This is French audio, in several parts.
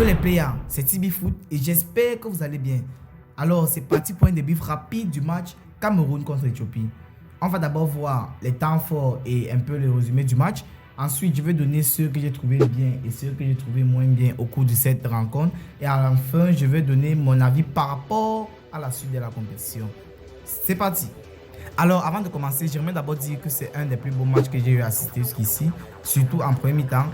Yo les players, c'est Tibi Foot et j'espère que vous allez bien. Alors c'est parti pour un débrief rapide du match Cameroun contre Éthiopie. On va d'abord voir les temps forts et un peu le résumé du match. Ensuite, je vais donner ceux que j'ai trouvé bien et ceux que j'ai trouvé moins bien au cours de cette rencontre. Et à la fin, je vais donner mon avis par rapport à la suite de la compétition. C'est parti. Alors, avant de commencer, j'aimerais d'abord dire que c'est un des plus beaux matchs que j'ai eu à assister jusqu'ici, surtout en premier mi-temps.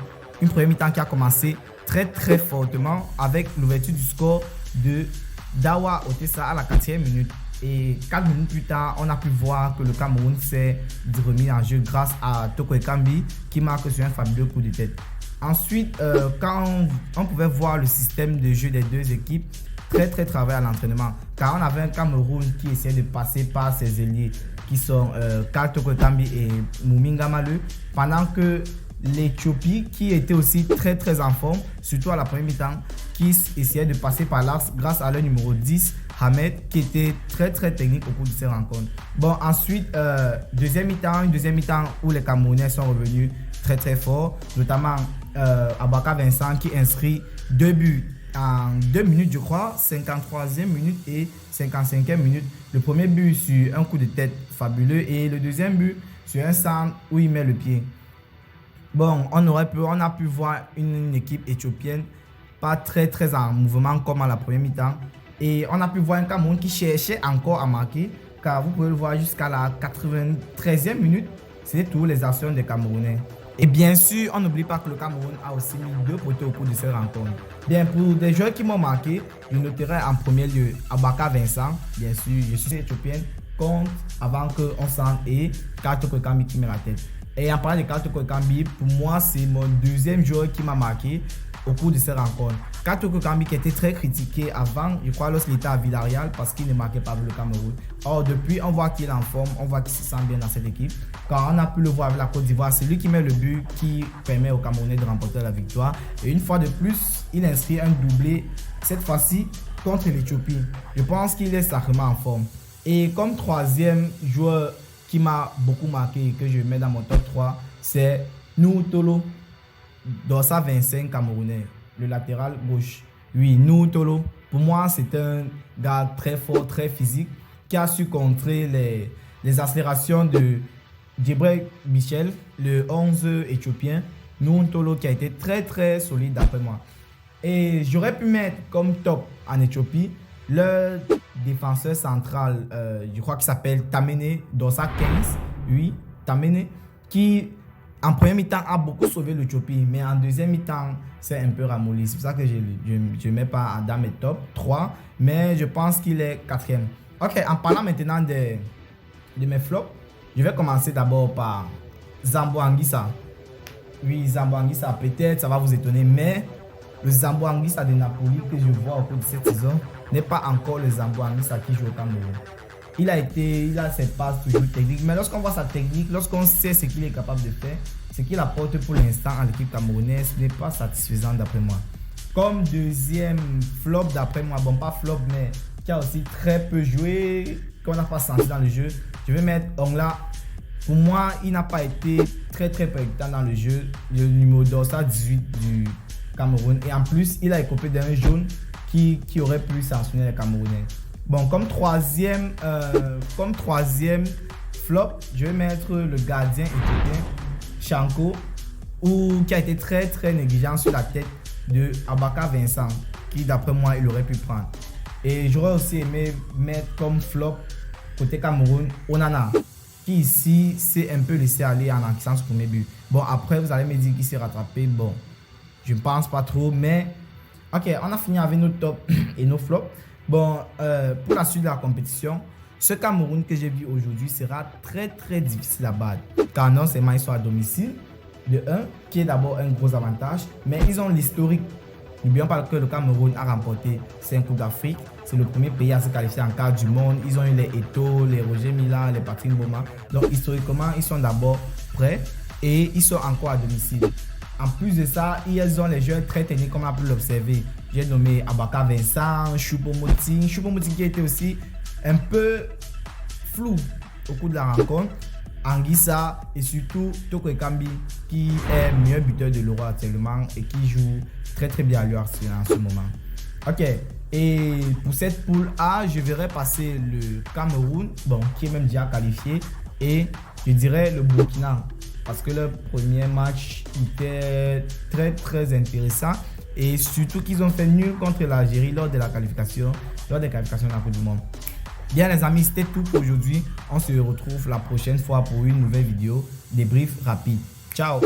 Une première mi-temps qui a commencé très fortement avec l'ouverture du score de Dawa Otessa à la 4e minute. Et 4 minutes plus tard, on a pu voir que le Cameroun s'est remis en jeu grâce à Toko Ekambi qui marque sur un fabuleux coup de tête. Ensuite, quand on pouvait voir le système de jeu des deux équipes, très travail à l'entraînement. Car on avait un Cameroun qui essayait de passer par ses ailiers qui sont Karl Toko Ekambi et Mouminga Maleu, pendant que l'Éthiopie qui était aussi très en forme, surtout à la première mi-temps, qui essayait de passer par l'axe grâce à leur numéro 10, Hamed, qui était très technique au cours de ces rencontres. Bon, ensuite, une deuxième mi-temps où les Camerounais sont revenus très fort, notamment Abaka Vincent qui inscrit 2 buts en 2 minutes, je crois, 53e minute et 55e minute. Le premier but sur un coup de tête fabuleux et le deuxième but sur un centre où il met le pied. Bon, on a pu voir une équipe éthiopienne pas très en mouvement comme à la première mi-temps. Et on a pu voir un Cameroun qui cherchait encore à marquer, car vous pouvez le voir jusqu'à la 93e minute, c'était toutes les actions des Camerounais. Et bien sûr, on n'oublie pas que le Cameroun a aussi mis 2 poteaux au cours de cette rencontre. Bien, pour des joueurs qui m'ont marqué, je noterai en premier lieu Abaka Vincent, bien sûr, je suis éthiopienne, contre avant qu'on sente et Karl Ekambi qui met la tête. Et en parlant de Karl Ekambi, pour moi, c'est mon deuxième joueur qui m'a marqué au cours de cette rencontre. Karl Ekambi qui était très critiqué avant, je crois, lorsqu'il était à Villarreal parce qu'il ne marquait pas le Cameroun. Or, depuis, on voit qu'il est en forme, on voit qu'il se sent bien dans cette équipe. Quand on a pu le voir avec la Côte d'Ivoire, c'est lui qui met le but qui permet aux Camerounais de remporter la victoire. Et une fois de plus, il inscrit un doublé, cette fois-ci contre l'Éthiopie. Je pense qu'il est sacrément en forme. Et comme troisième joueur qui m'a beaucoup marqué et que je mets dans mon top 3, c'est Nou Tolo, Dorsa 25 Camerounais, le latéral gauche. Oui, Nou Tolo, pour moi, c'est un gars très fort, très physique, qui a su contrer les accélérations de Djibril Michel, le 11 éthiopien. Nou Tolo qui a été très solide d'après moi. Et j'aurais pu mettre comme top en Éthiopie le défenseur central, je crois qu'il s'appelle Tamene, Dorsa 15, oui, Tamene, qui en première mi-temps a beaucoup sauvé l'Éthiopie, mais en deuxième mi-temps, c'est un peu ramolli. C'est pour ça que je ne mets pas dans mes top 3, mais je pense qu'il est 4e. Ok, en parlant maintenant de mes flops, je vais commencer d'abord par Zambo Anguissa. Oui, Zambo Anguissa, peut-être ça va vous étonner, mais le Zambo Anguissa de Napoli que je vois au cours de cette saison n'est pas encore le Zambo Anguissa qui joue au Cameroun. Il a ses passes toujours techniques, mais lorsqu'on voit sa technique, lorsqu'on sait ce qu'il est capable de faire, ce qu'il apporte pour l'instant à l'équipe camerounaise n'est pas satisfaisant d'après moi. Comme deuxième flop d'après moi, bon pas flop mais qui a aussi très peu joué, qu'on n'a pas senti dans le jeu, je vais mettre Ongla. Pour moi, il n'a pas été très percutant dans le jeu, le numéro Dorsa 18 du Cameroun. Et en plus, il a écopé d'un jaune qui aurait pu sanctionner les Camerounais. Bon, comme troisième flop, je vais mettre le gardien éthiopien, Shanko, qui a été très négligent sur la tête de Abaka Vincent, qui d'après moi, il aurait pu prendre. Et j'aurais aussi aimé mettre comme flop, côté Cameroun, Onana, qui ici s'est un peu laissé aller en encaissant ce premier but. Bon, après, vous allez me dire qu'il s'est rattrapé. Bon, je ne pense pas trop, mais ok, on a fini avec nos tops et nos flops. Bon, pour la suite de la compétition, ce Cameroun que j'ai vu aujourd'hui sera très difficile à battre. Car non seulement ils sont à domicile, de 1, qui est d'abord un gros avantage, mais ils ont l'historique. N'oublions pas que le Cameroun a remporté 5 Coupes d'Afrique. C'est le premier pays à se qualifier en quart du monde. Ils ont eu les Eto'o, les Roger Mila, les Patrick Mboma. Donc historiquement, ils sont d'abord prêts et ils sont encore à domicile. En plus de ça, ils ont les joueurs très techniques comme on a pu l'observer. J'ai nommé Abaka Vincent, Choupo-Moting qui était aussi un peu flou au cours de la rencontre. Anguissa et surtout Toko Ekambi qui est meilleur buteur de l'Euro actuellement et qui joue très très bien à l'URC en ce moment. Ok, et pour cette poule A, je verrai passer le Cameroun, bon, qui est même déjà qualifié, et je dirais le Burkina parce que le premier match était très très intéressant et surtout qu'ils ont fait nul contre l'Algérie lors des qualifications de la Coupe du Monde. Bien les amis, c'était tout pour aujourd'hui. On se retrouve la prochaine fois pour une nouvelle vidéo débrief rapide. Ciao.